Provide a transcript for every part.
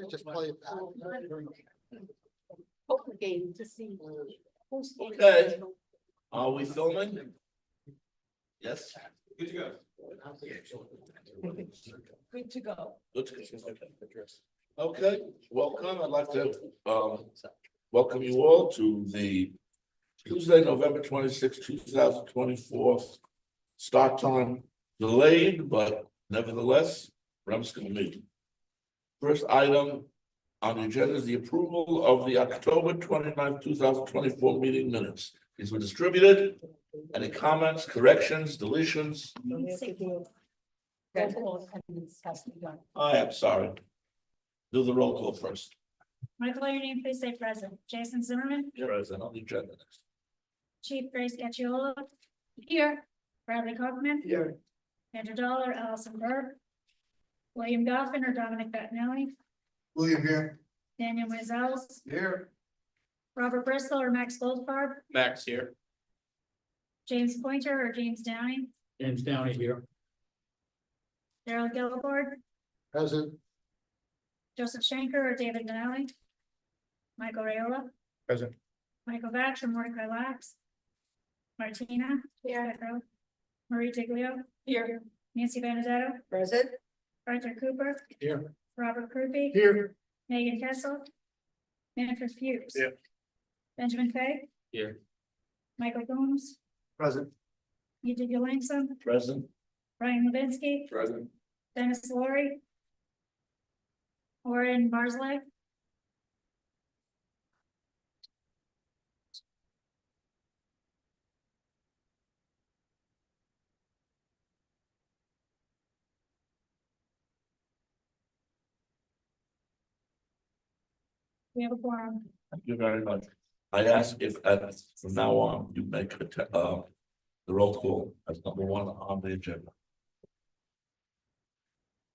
Just play it back. Poker game to see. who's in. Okay. Are we filming? Yes. Good to go. Good to go. Good. Okay, welcome. I'd like to welcome you all to the Tuesday, November 26, 2024 start time delayed, but nevertheless, REMSCO meeting. First item on the agenda is the approval of the October 29, 2024 meeting minutes. These were distributed. Any comments, corrections, deletions? Roll call attendance has to be done. I am sorry. Do the roll call first. Michael, your name, please say present. Jason Zimmerman, Present on the agenda next. Chief Grace Gacciola, Here. Bradley Copeman, Here. Andrew Dollar, Allison Burke, William Goffin or Dominic Bettinelli, William here. Daniel Mizels, Here. Robert Bristol or Max Goldfarb, Max here. James Pointer or James Downey, James Downey here. Daryl Gilbord, Present. Joseph Schenker or David Benelli, Michael Rayola, Present. Michael Batch or Mordecai Lax, Martina, Here. Marie Diglio, Here. Nancy Benedetto, Present. Arthur Cooper, Here. Robert Krupe, Here. Megan Kessel, Manfred Fuchs. Here. Benjamin Fay, Here. Michael Coombs, Present. Edith Langson, Present. Brian Levinsky, Present. Dennis Laurie, Warren Barsley, we have a quorum. Thank you very much. I ask if from now on you make the roll call as number one on the agenda.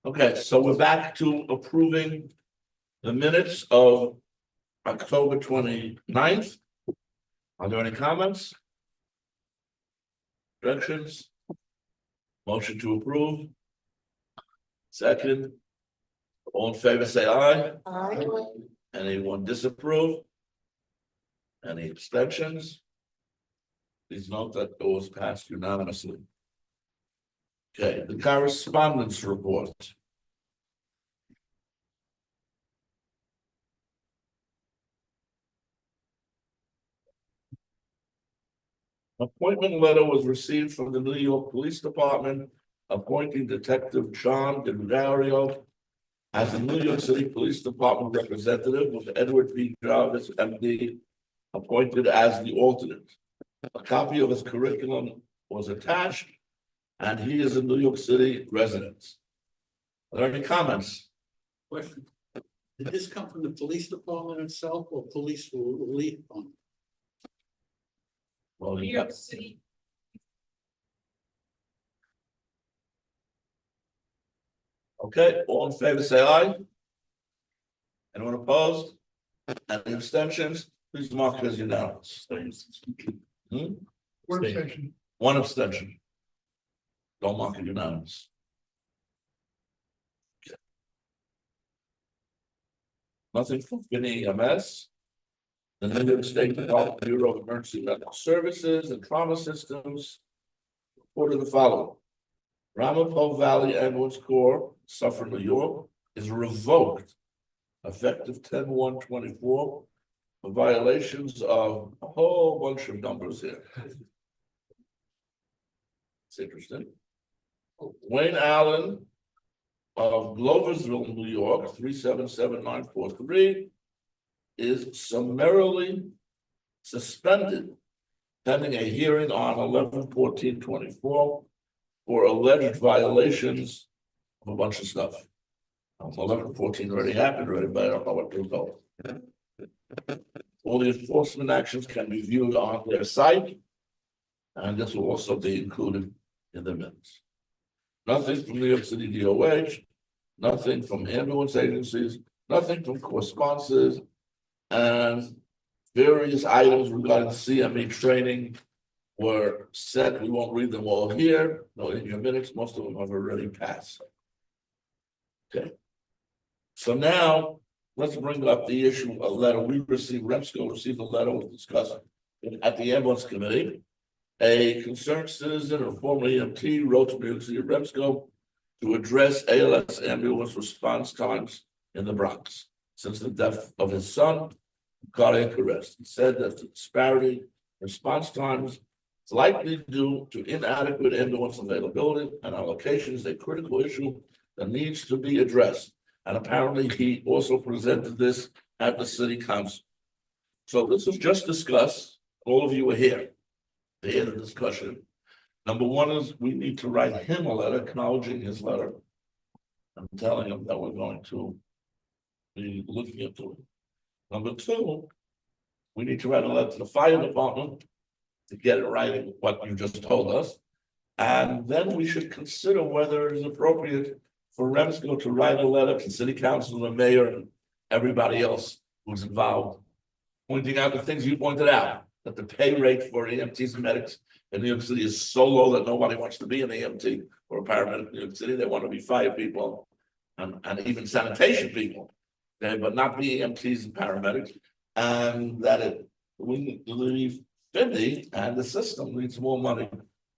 Okay, so we're back to approving the minutes of October 29th. Are there any comments? Objections? Motion to approve. Second. All in favor, say aye. Anyone disapprove? Any abstentions? Please note that it was passed unanimously. Okay, the correspondence report. Appointment letter was received from the New York Police Department appointing Detective John DiMario as the New York City Police Department representative, with Edward P. Jarvis, MD, appointed as the alternate. A copy of his curriculum was attached, and he is a New York City resident. Are there any comments? Question. Did this come from the police department itself or police relief fund? Well, New York City. okay, all in favor, say aye. Anyone opposed? Any abstentions? Please mark it as unanimous. Hmm? One abstention. One abstention. Don't mark it unanimous. Okay. Nothing from Finney EMS. The New York State Department Bureau of Emergency Medical Services and Trauma Systems reported the following. Ramapo Valley Ambulance Corps, Suffolk, New York, is revoked effective 10/1/24 for violations of a whole bunch of numbers here. It's interesting. Wayne Allen of Gloversville, New York, 377-943, is summarily suspended pending a hearing on 11/14/24 for alleged violations of a bunch of stuff. 11/14 already happened already, but I don't know what to result. All the enforcement actions can be viewed on their site, and this will also be included in the minutes. Nothing from New York City DOH, nothing from ambulance agencies, nothing from correspondents, and various items regarding CME training were sent. We won't read them all here. No, in your minutes, most of them have already passed. Okay. So now, let's bring up the issue, a letter we received, REMSCO received a letter we discussed at the ambulance committee. A concerned citizen or former EMT wrote to New York City REMSCO to address ALS ambulance response times in the Bronx since the death of his son, cardiac arrest. He said that the disparity in response times is likely due to inadequate ambulance availability, and allocation is a critical issue that needs to be addressed. And apparently he also presented this at the city council. So this was just discussed. All of you were here to hear the discussion. Number one is we need to write him a letter acknowledging his letter and telling him that we're going to be looking into it. Number two, we need to write a letter to the fire department to get it writing what you just told us. And then we should consider whether it is appropriate for REMSCO to write a letter to city council, the mayor, and everybody else who's involved, pointing out the things you pointed out, that the pay rate for EMTs and medics in New York City is so low that nobody wants to be an EMT or a paramedic in New York City. They want to be fire people and even sanitation people, okay, but not be EMTs and paramedics. And that we leave 50 and the system needs more money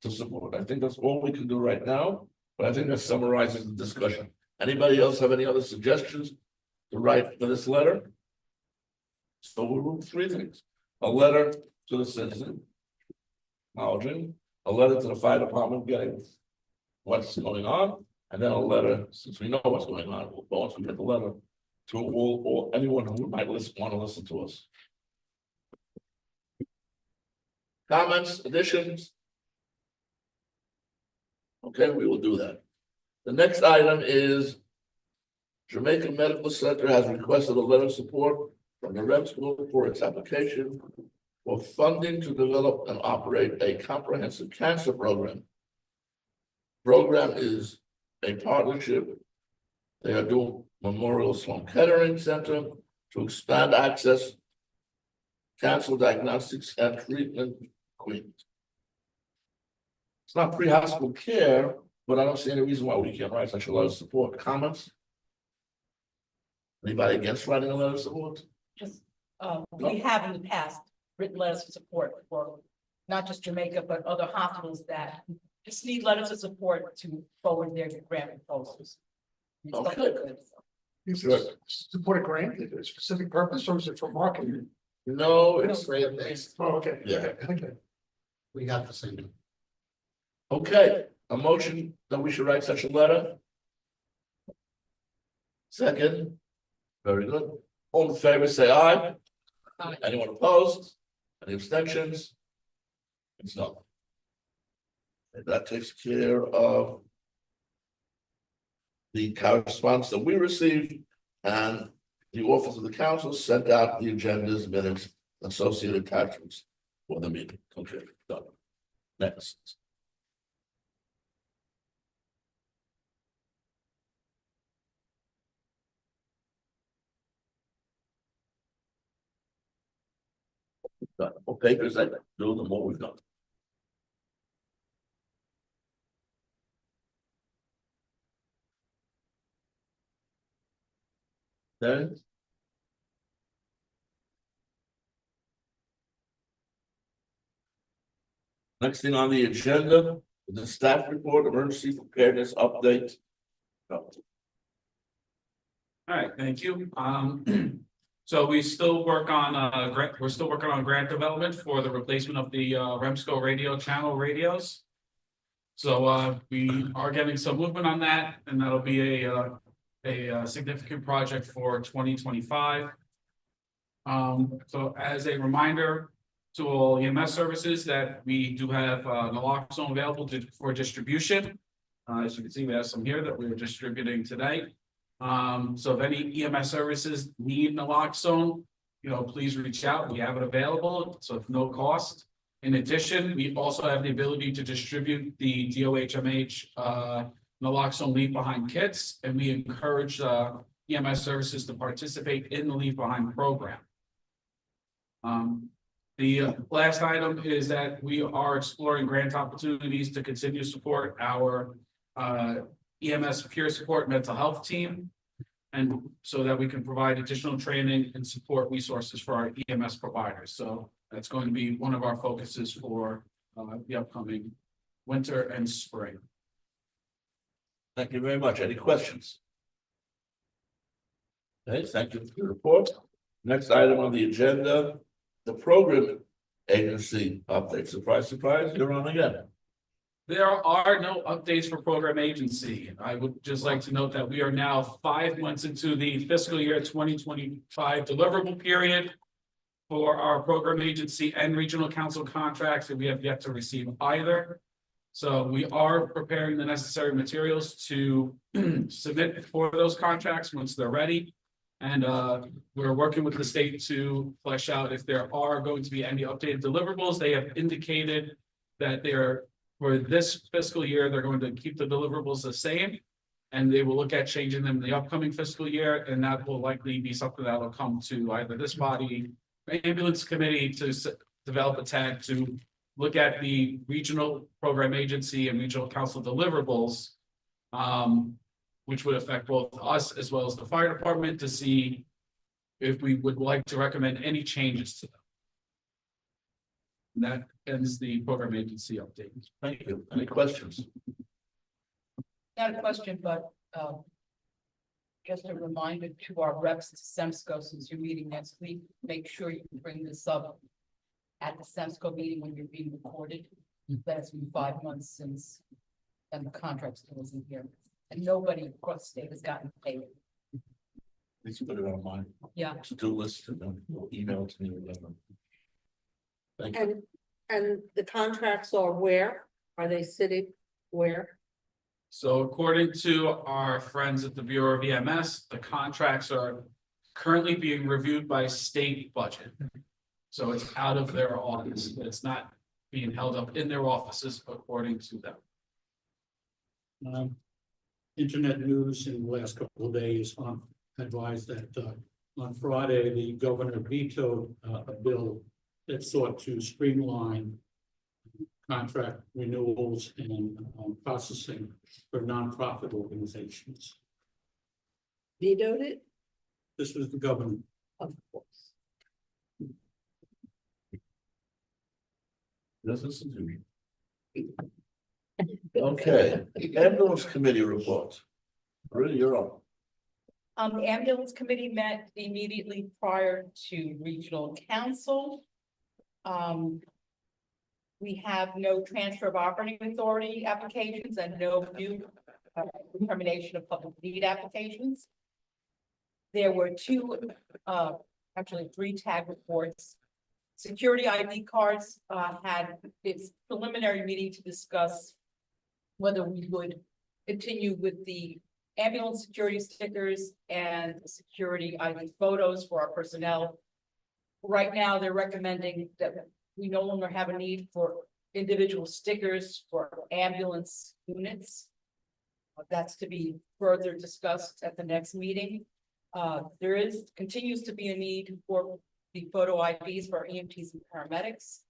to support. I think that's all we can do right now, but I think that summarizes the discussion. Anybody else have any other suggestions to write for this letter? So we'll do three things: a letter to the citizen, acknowledging, a letter to the fire department getting what's going on, and then a letter, since we know what's going on, once we get the letter, to all anyone who might want to listen to us. Comments, additions? Okay, we will do that. The next item is Jamaica Medical Center has requested a letter of support from the REMSCO for its application for funding to develop and operate a comprehensive cancer program. Program is a partnership. They are doing Memorial Sloan Kettering Center to expand access, cancer diagnostics and treatment. It's not pre-hospital care, but I don't see any reason why we can't write such a letter of support. Comments? Anybody against writing a letter of support? Just, we have in the past written letters of support for not just Jamaica, but other hospitals that just need letters of support to forward their grant proposals. Okay. Is this support a grant, is it a specific purpose, or is it for marketing? No, it's Grant based. Oh, okay. Yeah. Okay. We got the same. okay. A motion that we should write such a letter. Second. Very good. All in favor, say aye. Aye. Anyone opposed? Any abstentions? It's not. And that takes care of the correspondence that we received, and the office of the council sent out the agendas, minutes, associated attachments for the meeting. Okay, done. Next. Done. What papers I do, the more we've done. Then. Next thing on the agenda is the staff report, emergency preparedness update. All right, thank you. So we still work on we're still working on grant development for the replacement of the REMSCO radio channel radios. So we are getting some movement on that, and that'll be a significant project for 2025. So as a reminder to all EMS services that we do have naloxone available for distribution. As you can see, we have some here that we're distributing today. So if any EMS services need naloxone, please reach out. We have it available, so at no cost. In addition, we also have the ability to distribute the DOHMH naloxone leave behind kits, and we encourage EMS services to participate in the leave behind program. The last item is that we are exploring grant opportunities to continue to support our EMS peer support mental health team. And so that we can provide additional training and support resources for our EMS providers. So that's going to be one of our focuses for the upcoming winter and spring. Thank you very much. Any questions? Okay, thank you for your report. Next item on the agenda, the program agency update. Surprise, surprise, you're on again. There are no updates for program agency. I would just like to note that we are now 5 months into the fiscal year 2025 deliverable period for our program agency and regional council contracts, and we have yet to receive either. So we are preparing the necessary materials to submit for those contracts once they're ready. And we're working with the state to flesh out if there are going to be any updated deliverables. They have indicated that they're, for this fiscal year, they're going to keep the deliverables the same. And they will look at changing them in the upcoming fiscal year, and that will likely be something that will come to either this body, ambulance committee, to develop a tag to look at the regional program agency and regional council deliverables, which would affect both us as well as the fire department, to see if we would like to recommend any changes to them. And that ends the program agency update. Thank you. Any questions? Not a question, but just a reminder to our reps to REMSCO, since you're meeting next week, make sure you can bring this up at the REMSCO meeting when you're being recorded. That's been 5 months since, and the contract still isn't here. And nobody across the state has gotten paid. Please put it on my Yeah. to-do list and then we'll email it to me. Thank you. And the contracts are where? Are they sitting where? So according to our friends at the Bureau of EMS, the contracts are currently being reviewed by state budget. So it's out of their office. It's not being held up in their offices according to them. Internet news in the last couple of days advised that on Friday, the governor vetoed a bill that sought to streamline contract renewals and processing for nonprofit organizations. Vetoed it? This was the governor. Of course. Business as usual. Okay, ambulance committee report. Really, you're on. The ambulance committee met immediately prior to regional council. We have no transfer of operating authority applications and no new determination of public need applications. There were actually 3 tag reports. Security ID cards had its preliminary meeting to discuss whether we would continue with the ambulance security stickers and security ID photos for our personnel. Right now, they're recommending that we no longer have a need for individual stickers for ambulance units. That's to be further discussed at the next meeting. There continues to be a need for the photo IDs for EMTs and paramedics.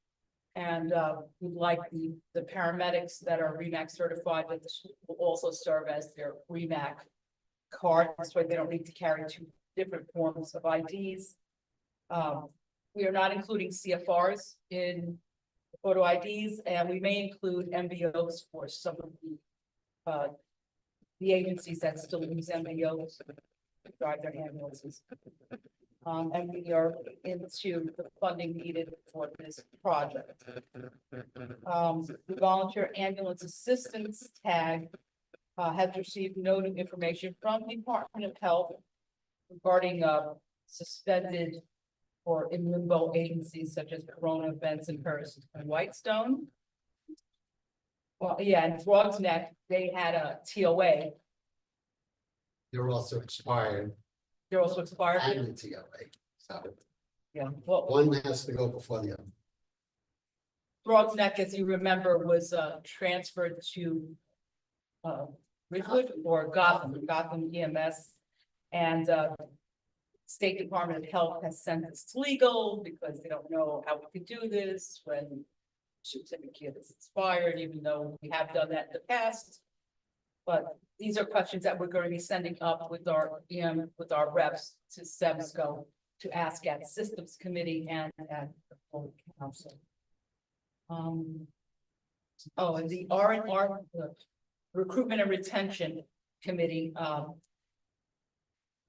And we'd like the paramedics that are REMAC certified that will also serve as their REMAC card. That's why they don't need to carry 2 different forms of IDs. We are not including CFRs in photo IDs, and we may include MBOs for some of the agencies that still use MBOs to drive their ambulances. And we are into the funding needed for this project. The volunteer ambulance assistance tag has received no new information from the Department of Health regarding suspended or in limbo agencies such as Corona, Bensonhurst, and Whitestone. Well, yeah, and Frog's Neck, they had a TOA. They're also expired They're also expired. and the TOA, so Yeah, well, one has to go before the other. Frog's Neck, as you remember, was transferred to Ridgewood or Gotham EMS. And State Department of Health has sent us to legal because they don't know how we could do this when the certificate is expired, even though we have done that in the past. But these are questions that we're going to be sending up with our reps to REMSCO to ask at Systems Committee and at the full council. And the R&R, the Recruitment and Retention Committee,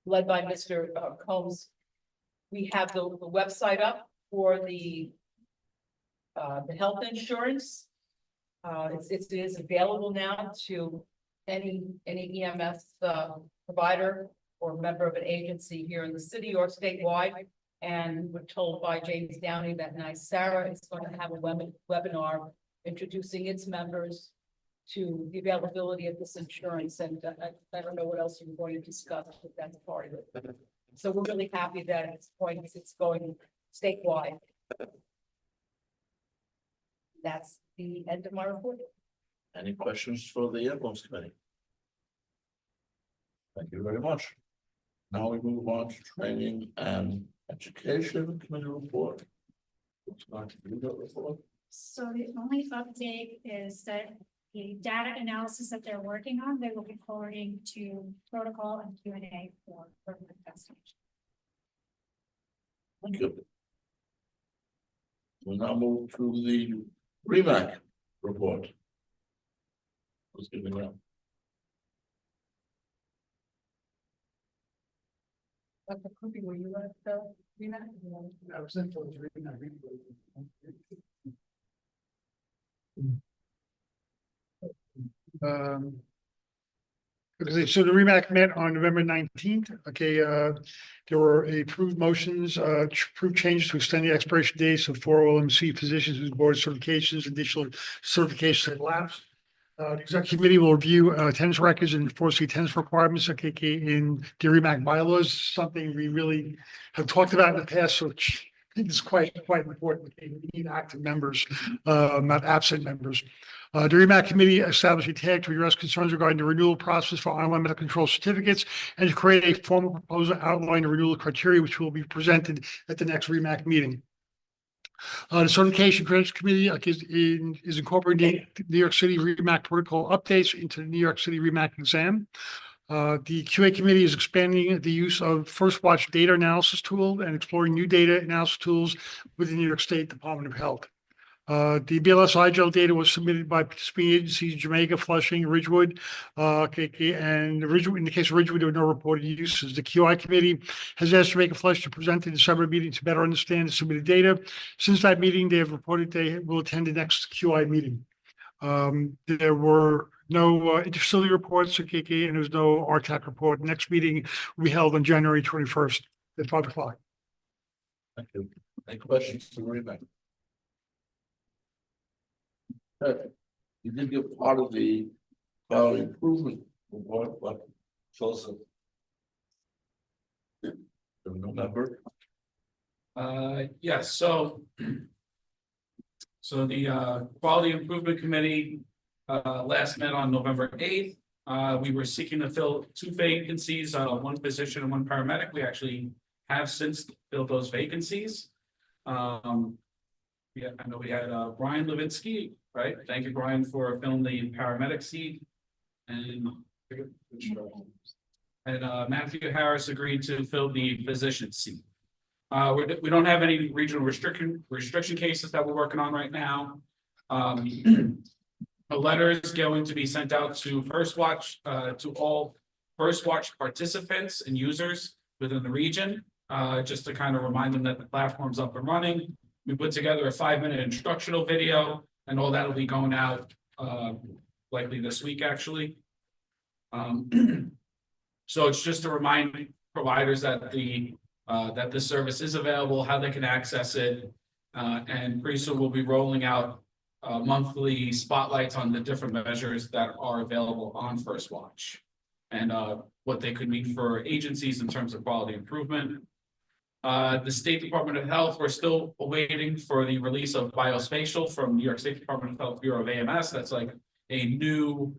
led by Mr. Combs. We have the website up for the health insurance. It is available now to any EMS provider or member of an agency here in the city or statewide. And we're told by James Downey that NYC is going to have a webinar introducing its members to the availability of this insurance. And I don't know what else you're going to discuss, but that's part of it. So we're really happy that at this point it's going statewide. That's the end of my report. Any questions for the ambulance committee? Thank you very much. Now we move on to training and education committee report. Who's going to do that report? So the only update is that the data analysis that they're working on, they will be forwarding to protocol and Q&A for webcasting. Thank you. We'll now move to the REMAC report. Who's giving that? Dr. Krupi, were you at the REMAC? I was in for the reading, I read it. Okay, so the REMAC met on November 19th. Okay, there were approved motions, approved changes to extend the expiration dates of 4 OMC physicians whose board certifications, additional certifications had lapsed. The executive committee will review attendance records and enforce the attendance requirements, okay, in the REMAC bylaws, something we really have talked about in the past, so I think it's quite important. We need active members, not absent members. The REMAC committee established a tag to address concerns regarding the renewal process for online medical control certificates and to create a formal proposal outlining the renewal criteria, which will be presented at the next REMAC meeting. The certification credentials committee is incorporating the New York City REMAC protocol updates into the New York City REMAC exam. The QA committee is expanding the use of First Watch data analysis tool and exploring new data analysis tools with the New York State Department of Health. The BLS iGel data was submitted by participating agencies, Jamaica, Flushing, Ridgewood, and Ridgewood. In the case of Ridgewood, there were no reported uses. The QI committee has asked Jamaica Flush to present the December meeting to better understand the submitted data. Since that meeting, they have reported they will attend the next QI meeting. There were no interfacility reports, and there was no RTAC report. Next meeting will be held on January 21st at 5 o'clock. Thank you. Any questions for REMAC? You did give part of the quality improvement report, but show us November. Yes, so the Quality Improvement Committee last met on November 8th. We were seeking to fill 2 vacancies, 1 physician and 1 paramedic. We actually have since filled those vacancies. Yeah, I know we had Brian Levinsky, right? Thank you, Brian, for filling the paramedic seat. And Matthew Harris agreed to fill the physician seat. We don't have any regional restriction cases that we're working on right now. A letter is going to be sent out to First Watch, to all First Watch participants and users within the region, just to kind of remind them that the platform's up and running. We put together a 5-minute instructional video, and all that will be going out likely this week, actually. So it's just to remind providers that that this service is available, how they can access it, and pretty soon we'll be rolling out monthly spotlights on the different measures that are available on First Watch and what they could mean for agencies in terms of quality improvement. The State Department of Health, we're still waiting for the release of biospatial from New York State Department of Health Bureau of AMS. That's like a new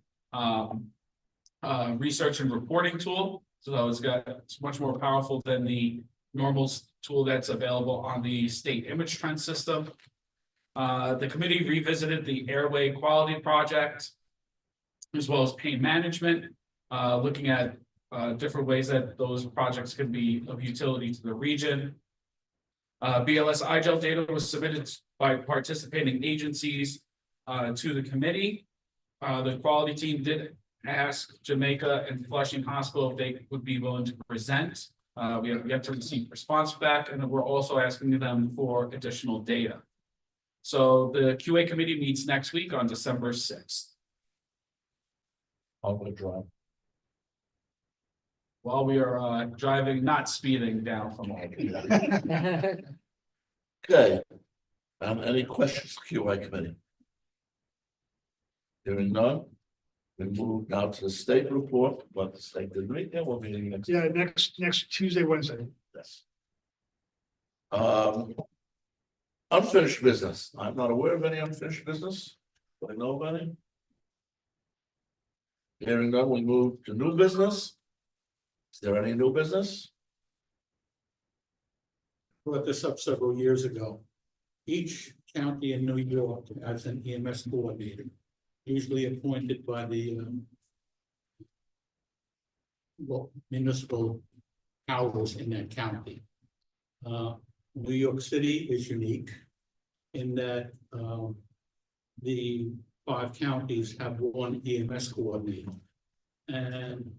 research and reporting tool. So it's much more powerful than the normal tool that's available on the state image trend system. The committee revisited the airway quality project. as well as pain management, looking at different ways that those projects could be of utility to the region. BLS IGEL data was submitted by participating agencies to the committee. The quality team did ask Jamaica and Flushing Hospital if they would be willing to present. We have yet to receive response back, and then we're also asking them for additional data. So the QA committee meets next week on December 6th. I'm gonna drive. While we are driving, not speeding down from all. Okay. Any questions, QA committee? Hearing none. We move now to the state report, but the state didn't meet there, we're meeting next. Yeah, next Tuesday, Wednesday. Yes. Unfinished business. I'm not aware of any unfinished business. Do I know of any? Hearing none, we move to new business. Is there any new business? Brought this up several years ago. Each county in New York has an EMS coordinator, usually appointed by the municipal powers in that county. New York City is unique in that the 5 counties have one EMS coordinator. And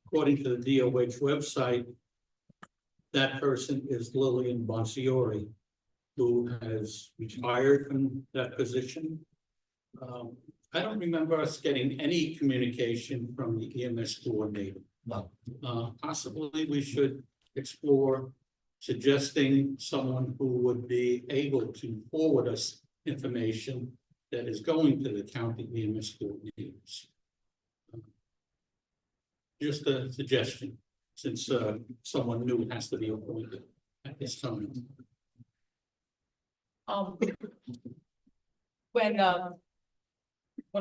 according to the DOH website, that person is Lillian Bonsiori, who has retired from that position. I don't remember us getting any communication from the EMS coordinator. No. Possibly we should explore suggesting someone who would be able to forward us information that is going to the county EMS coordinators. Just a suggestion, since someone new has to be appointed at this time. When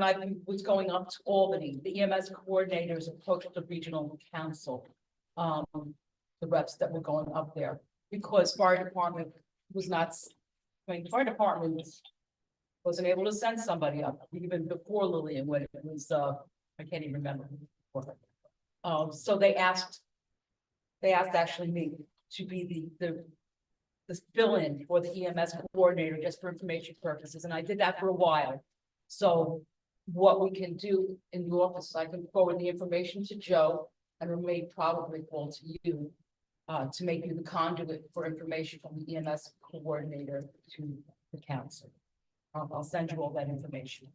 I was going up to Albany, the EMS coordinators approached the regional council, the reps that were going up there, because fire department was not, fire department wasn't able to send somebody up, even before Lillian, when it was, I can't even remember. So they asked actually me to be the fill-in for the EMS coordinator, just for information purposes, and I did that for a while. So what we can do in the office, I can forward the information to Joe, and it may probably fall to you to make you the conduit for information from the EMS coordinator to the council. I'll send you all that information.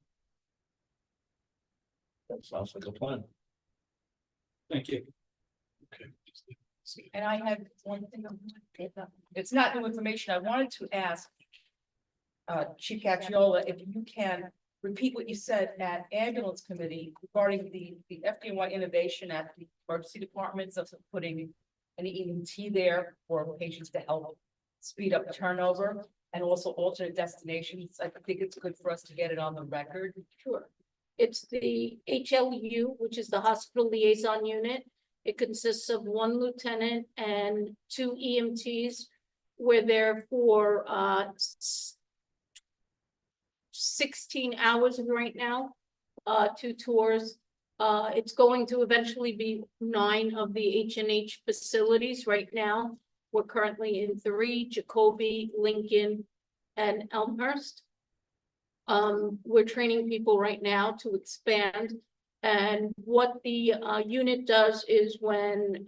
That sounds like a plan. Thank you. And I had one thing, it's not new information, I wanted to ask Chief Cacciola, if you can repeat what you said at ambulance committee regarding the FDNY innovation at the emergency departments of putting an EMT there for patients to help speed up turnover, and also alternate destinations. I think it's good for us to get it on the record. Sure. It's the HLU, which is the hospital liaison unit. It consists of 1 lieutenant and 2 EMTs. We're there for 16 hours right now, 2 tours. It's going to eventually be 9 of the H&H facilities. Right now, we're currently in 3, Jacoby, Lincoln, and Elmhurst. We're training people right now to expand. And what the unit does is when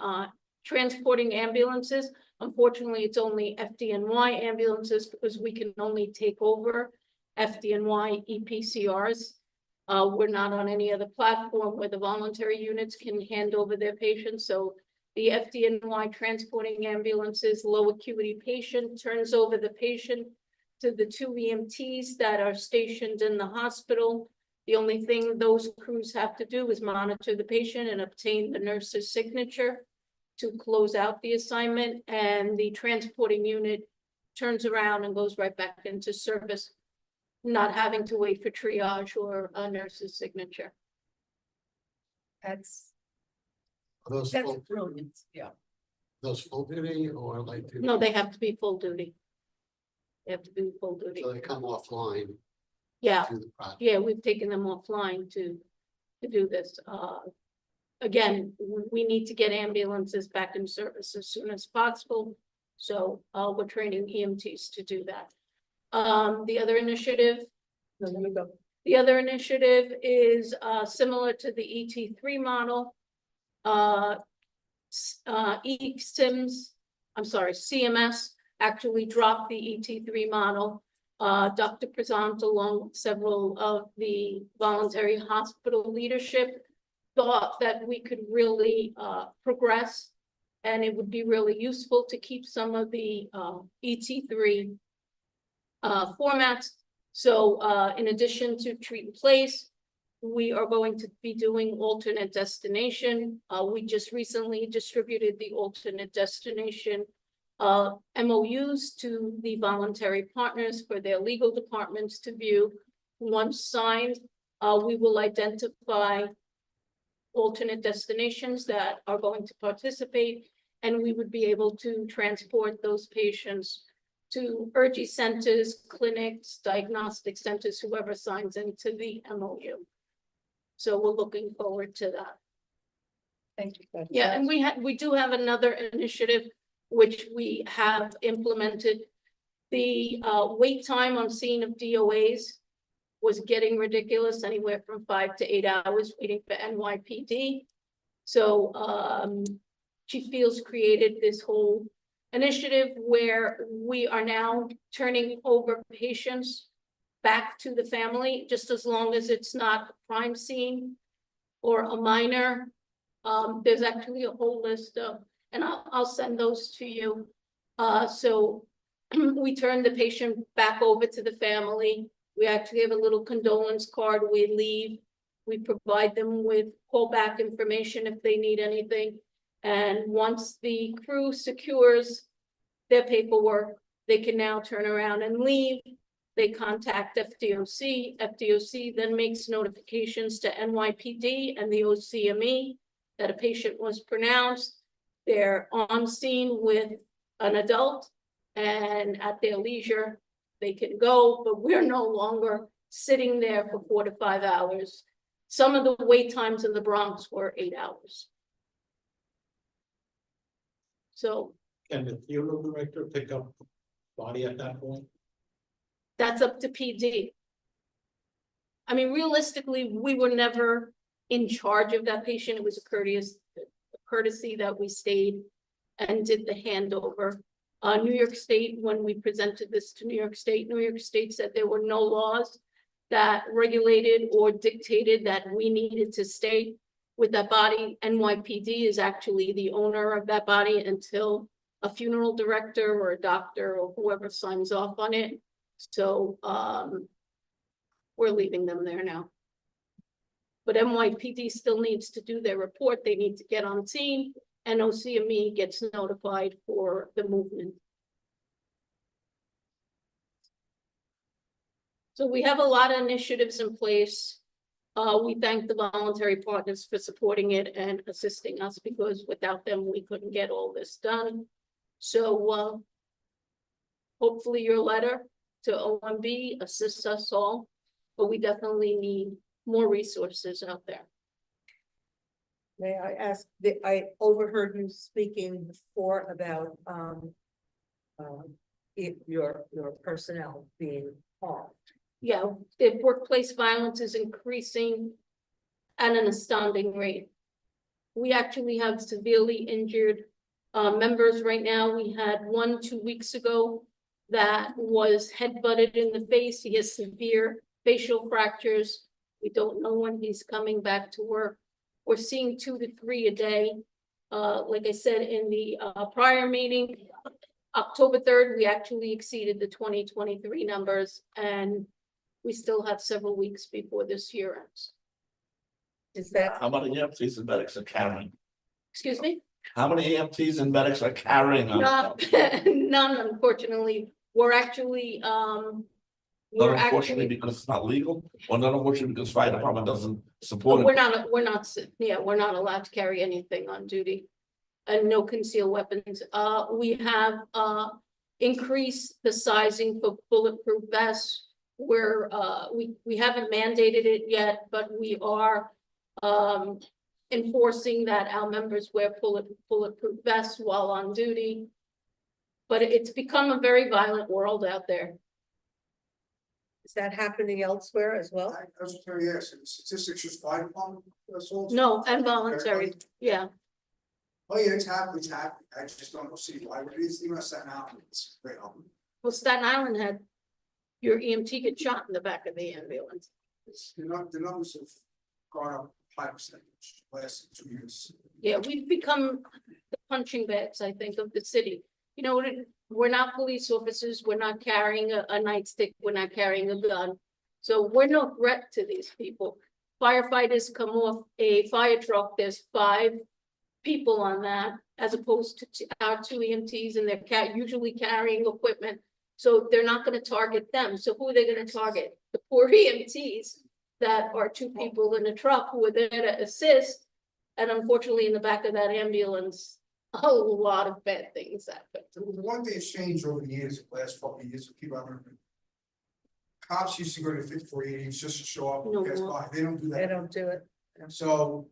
transporting ambulances, unfortunately, it's only FDNY ambulances because we can only take over FDNY EPCRs. We're not on any other platform where the voluntary units can hand over their patients. So the FDNY transporting ambulances, low acuity patient, turns over the patient to the 2 EMTs that are stationed in the hospital. The only thing those crews have to do is monitor the patient and obtain the nurse's signature to close out the assignment, and the transporting unit turns around and goes right back into service, not having to wait for triage or a nurse's signature. That's Are those full, brilliant, yeah. those full duty or like? No, they have to be full duty. They have to be full duty. So they come offline Yeah, to the project. yeah, we've taken them offline to to do this. Again, we need to get ambulances back in service as soon as possible. So, we're training EMTs to do that. The other initiative. The other initiative is, similar to the ET3 model. CMS actually dropped the ET3 model. Dr. Prezant, along with several of the voluntary hospital leadership, thought that we could really progress, and it would be really useful to keep some of the ET3 formats. So in addition to treat and place, we are going to be doing alternate destination. We just recently distributed the alternate destination MOUs to the voluntary partners for their legal departments to view. Once signed, we will identify alternate destinations that are going to participate, and we would be able to transport those patients to urgent centers, clinics, diagnostic centers, whoever signs into the MOU. So we're looking forward to that. Thank you. Yeah, and we do have another initiative which we have implemented. The wait time on scene of DOAs was getting ridiculous, anywhere from 5 to 8 hours waiting for NYPD. So Chief Fields created this whole initiative where we are now turning over patients back to the family, just as long as it's not a crime scene or a minor. There's actually a whole list of, and I'll send those to you. So we turn the patient back over to the family. We actually have a little condolence card. We leave. We provide them with callback information if they need anything. And once the crew secures their paperwork, they can now turn around and leave. They contact FDOC. FDOC then makes notifications to NYPD and the OCME that a patient was pronounced. They're on scene with an adult, and at their leisure, they can go, but we're no longer sitting there for 4 to 5 hours. Some of the wait times in the Bronx were 8 hours. So. Can the funeral director pick up the body at that point? That's up to PD. I mean, realistically, we were never in charge of that patient. It was a courtesy that we stayed and did the handover. New York State, when we presented this to New York State said there were no laws that regulated or dictated that we needed to stay with that body. NYPD is actually the owner of that body until a funeral director or a doctor or whoever signs off on it. So we're leaving them there now. But NYPD still needs to do their report. They need to get on scene, and OCME gets notified for the movement. So we have a lot of initiatives in place. We thank the voluntary partners for supporting it and assisting us, because without them, we couldn't get all this done. So hopefully your letter to OMB assists us all, but we definitely need more resources out there. May I ask, I overheard you speaking before about your personnel being harmed. Yeah, if workplace violence is increasing at an astounding rate. We actually have severely injured members right now. We had one 2 weeks ago that was headbutted in the face. He has severe facial fractures. We don't know when he's coming back to work. We're seeing 2 to 3 a day. Like I said in the prior meeting, October 3rd, we actually exceeded the 2023 numbers, and we still have several weeks before this year ends. Is that How many EMTs and medics are carrying? Excuse me? How many EMTs and medics are carrying on? None, unfortunately. We're actually, Not unfortunately because it's not legal, or not unfortunately because fire department doesn't support it. we're not allowed to carry anything on duty, and no concealed weapons. We have increased the sizing for bulletproof vests, where we haven't mandated it yet, but we are enforcing that our members wear bulletproof vests while on duty. But it's become a very violent world out there. Is that happening elsewhere as well? I was very yes, statistics is 5 assaults. No, and voluntary, yeah. Oh, yeah, it's happening, I just don't see why it is, even Staten Island, it's great. Well, Staten Island had your EMT get shot in the back of the ambulance. It's, the numbers have gone up 5% last 2 years. Yeah, we've become the punching bags, I think, of the city. You know, we're not police officers, we're not carrying a nightstick, we're not carrying a gun. So we're no threat to these people. Firefighters come off a fire truck, there's 5 people on that, as opposed to our 2 EMTs, and they're usually carrying equipment. So they're not gonna target them. So who are they gonna target? The poor EMTs that are 2 people in a truck who are there to assist. And unfortunately, in the back of that ambulance, a lot of bad things happen. The one thing that's changed over the years, the last couple of years, keep on. Cops used to go to 5480 just to show up, No pass more. by, they don't do They that. don't do it. So.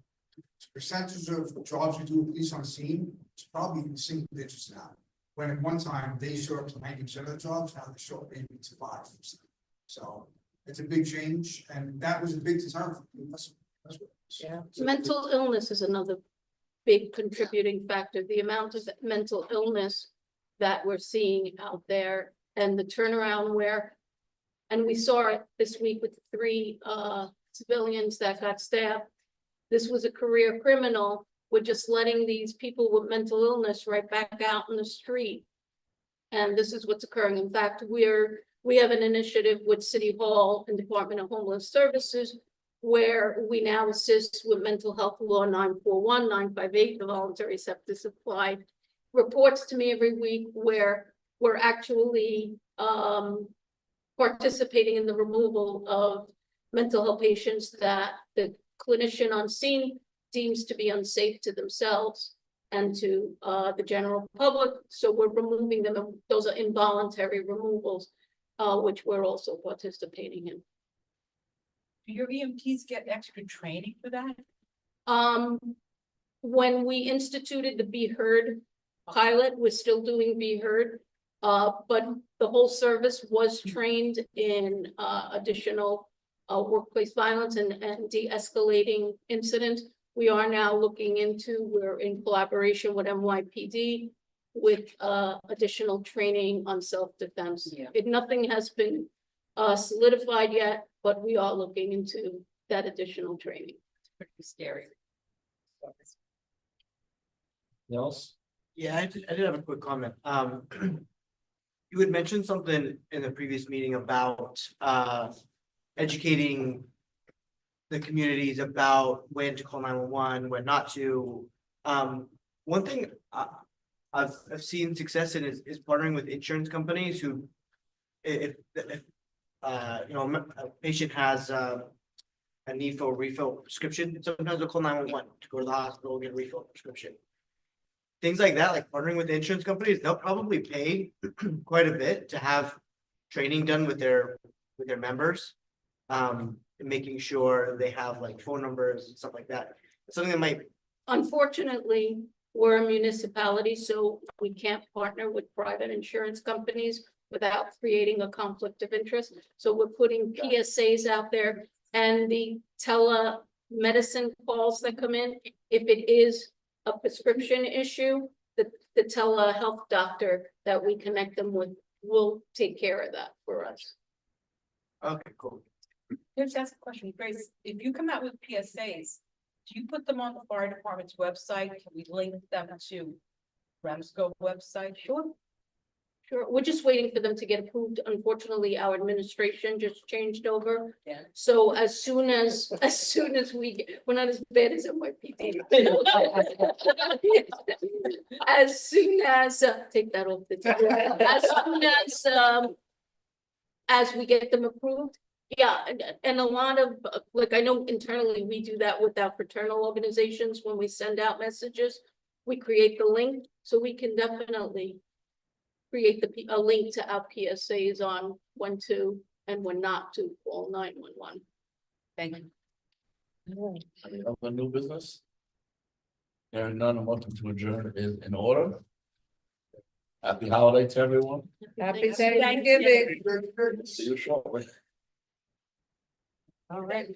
Percentage of jobs we do with police on scene, it's probably in single digits now. When at one time they show up to 90% of the jobs, now they show up maybe to 5%. So it's a big change, and that was a big deterrent for me. That's what it is. Yeah. Mental illness is another big contributing factor. The amount of mental illness that we're seeing out there and the turnaround where, and we saw it this week with 3 civilians that got stabbed. This was a career criminal. We're just letting these people with mental illness right back out in the street. And this is what's occurring. In fact, we have an initiative with City Hall and Department of Homeless Services where we now assist with mental health law 941, 958, the voluntary septic supply reports to me every week where we're actually participating in the removal of mental health patients that the clinician on scene deems to be unsafe to themselves and to the general public. So we're removing them, and those are involuntary removals, which we're also participating in. Do your EMTs get extra training for that? When we instituted the Be Heard pilot, we're still doing Be Heard. But the whole service was trained in additional workplace violence and de-escalating incidents. We are now looking into, we're in collaboration with NYPD with additional training on self-defense. Yeah. Nothing has been solidified yet, but we are looking into that additional training. Pretty scary. Else? Yeah, I did have a quick comment. You had mentioned something in the previous meeting about educating the communities about when to call 911, when not to. One thing I've seen success in is partnering with insurance companies who, if you know, a patient has a need for a refill prescription, sometimes they'll call 911 to go to the hospital and get a refill prescription. Things like that, like partnering with the insurance companies, they'll probably pay quite a bit to have training done with their members, and making sure they have like phone numbers and stuff like that. It's something that might. Unfortunately, we're a municipality, so we can't partner with private insurance companies without creating a conflict of interest. So we're putting PSAs out there, and the telemedicine calls that come in, if it is a prescription issue, the telehealth doctor that we connect them with will take care of that for us. Okay, cool. Just ask a question, Grace, if you come out with PSAs, do you put them on the fire department's website? Can we link them to REMSCO website? Sure. Sure, we're just waiting for them to get approved. Unfortunately, our administration just changed over. Yeah. So as soon as we get, we're not as bad as NYPD. As soon as, take that off the top. As we get them approved. Yeah, and a lot of, like, I know internally we do that with our fraternal organizations. When we send out messages, we create the link, so we can definitely create a link to our PSAs on when to and when not to call 911. Thank you. Any other new business? There are none, a motion to adjourn is in order. Happy holiday to everyone. Happy Thanksgiving. Thanksgiving. See you shortly. All right.